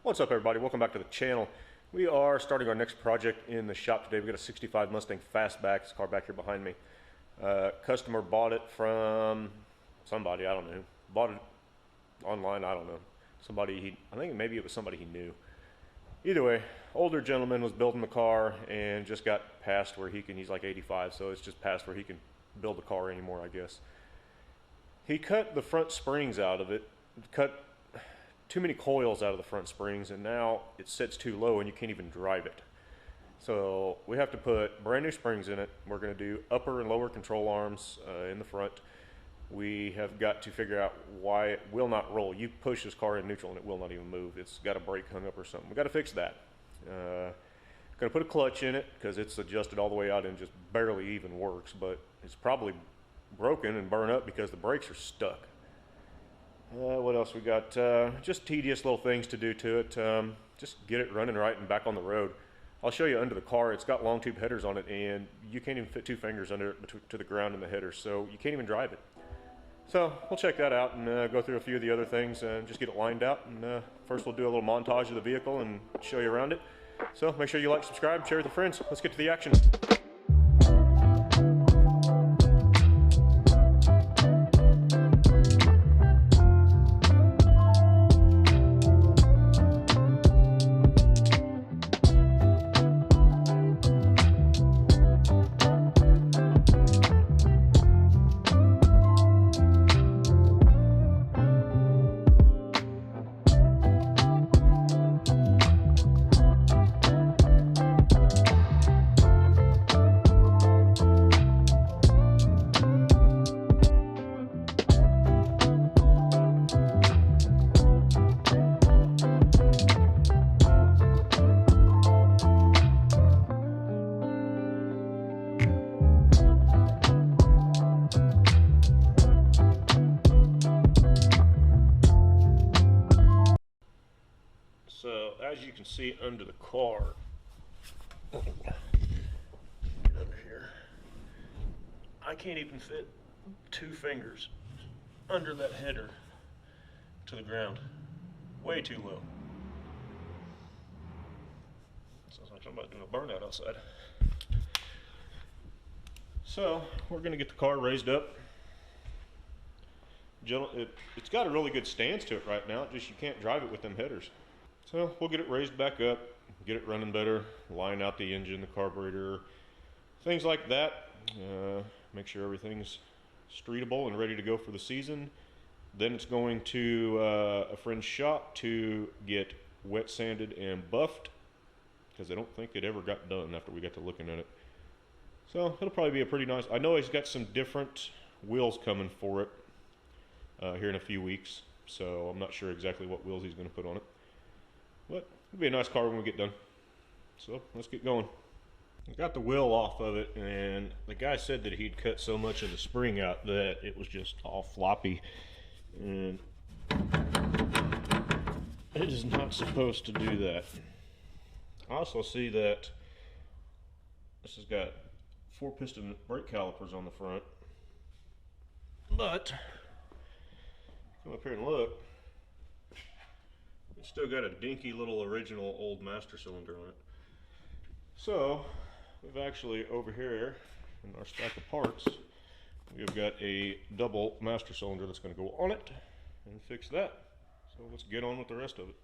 What's up, everybody? Welcome back to the channel. We are starting our next project in the shop today. We got a 65 Mustang Fastback. This car back here behind me. Customer bought it from somebody, I don't know. Bought it online, I don't know. I think maybe it was somebody he knew. Either way, older gentleman was building the car and just got past where he's like 85, so it's just past where he can build the car anymore, I guess. He cut the front springs out of it, cut too many coils out of the front springs, and now it sits too low and you can't even drive it. So we have to put brand new springs in it. We're going to do upper and lower control arms in the front. We have got to figure out why it will not roll. You push this car in neutral and it will not even move. It's got a brake hung up or something. We got to fix that. Going to put a clutch in it because it's adjusted all the way out and just barely even works, but it's probably broken and burned up because the brakes are stuck. What else we got? Just tedious little things to do to it. Just get it running right and back on the road. I'll show you under the car. It's got long tube headers on it, and you can't even fit two fingers under it to the ground in the header, so you can't even drive it. So we'll check that out and go through a few of the other things and just get it lined out. And first we'll do a little montage of the vehicle and show you around it. So make sure you like, subscribe, share with your friends. Let's get to the action. So as you can see under the car, get under here, I can't even fit two fingers under that header to the ground. Way too low. Sounds like somebody's doing a burnout outside. So we're gonna get the car raised up. It's got a really good stance to it right now, just you can't drive it with them headers. So we'll get it raised back up, get it running better, line out the engine, the carburetor, things like that. Make sure everything's streetable and ready to go for the season. Then it's going to a friend's shop to get wet sanded and buffed, because I don't think it ever got done after we got to looking at it. So it'll probably be a pretty nice, I know he's got some different wheels coming for it here in a few weeks, so I'm not sure exactly what wheels he's going to put on it. But it'll be a nice car when we get done. So let's get going. I got the wheel off of it, and the guy said that he'd cut so much of the spring out that it was just all floppy, and it is not supposed to do that. I also see that this has got 4-piston brake calipers on the front, but come up here and look, it's still got a dinky little original old master cylinder on it. So we've actually, over here in our stack of parts, we've got a double master cylinder that's going to go on it and fix that. So let's get on with the rest of it.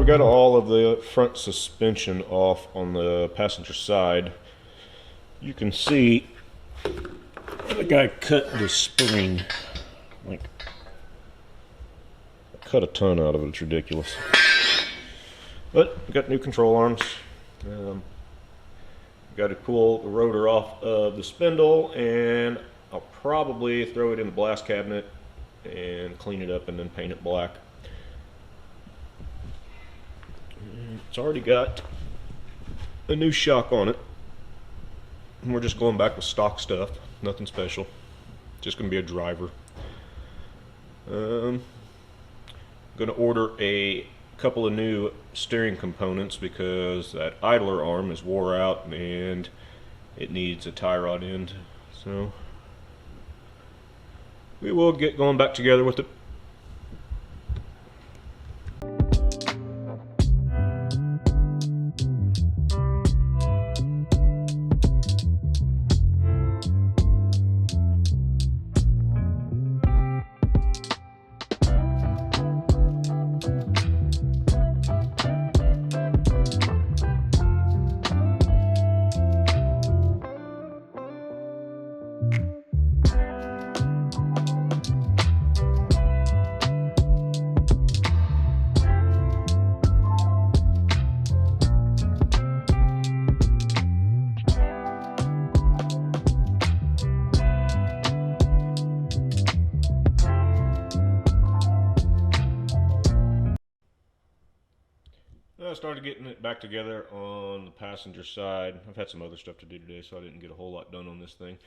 we got all of the front suspension off on the passenger side. You can see the guy cut the spring, like, cut a ton out of it. It's ridiculous. But we got new control arms. Got to pull the rotor off of the spindle, and I'll probably throw it in the blast cabinet and clean it up and then paint it black. It's already got a new shock on it, and we're just going back with stock stuff, nothing special, just gonna be a driver. Gonna order a couple of new steering components because that idler arm is wore out and it needs a tie rod end, so we will get going back together with it. I started getting it back together on the passenger side. I've had some other stuff to do today, so I didn't get a whole lot done on this thing.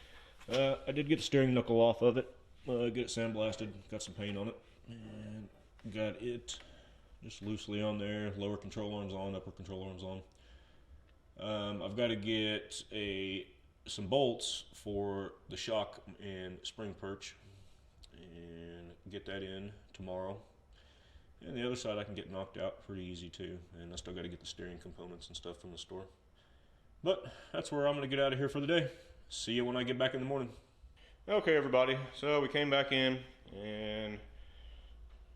I did get the steering knuckle off of it, get it sandblasted, got some paint on it, and got it just loosely on there. Lower control arms on, upper control arms on. I've got to get some bolts for the shock and spring perch and get that in tomorrow. And the other side I can get knocked out pretty easy too. And I still got to get the steering components and stuff from the store. But that's where I'm going to get out of here for the day. See you when I get back in the morning. Okay, everybody. So we came back in and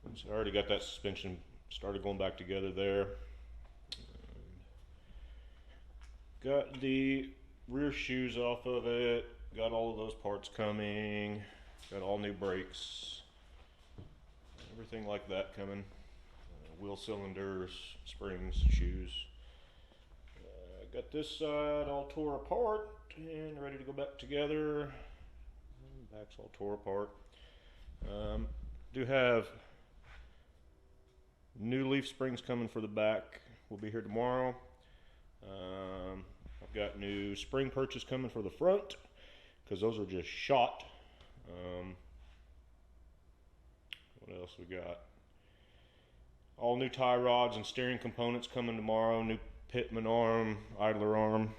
I already got that suspension started going back together there. Got the rear shoes off of it. Got all of those parts coming. Got all new brakes. Everything like that coming. Wheel cylinders, springs, shoes. Got this side all tore apart and ready to go back together. Back's all tore apart. Do have new leaf springs coming for the back. We'll be here tomorrow. I've got new spring perches coming for the front because those are just shot. What else we got? All new tie rods and steering components coming tomorrow. New pitman arm, idler arm.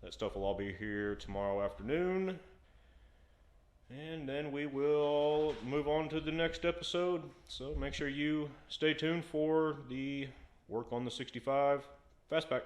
That stuff will all be here tomorrow afternoon. And then we will move on to the next episode. So make sure you stay tuned for the work on the 65 Fastback.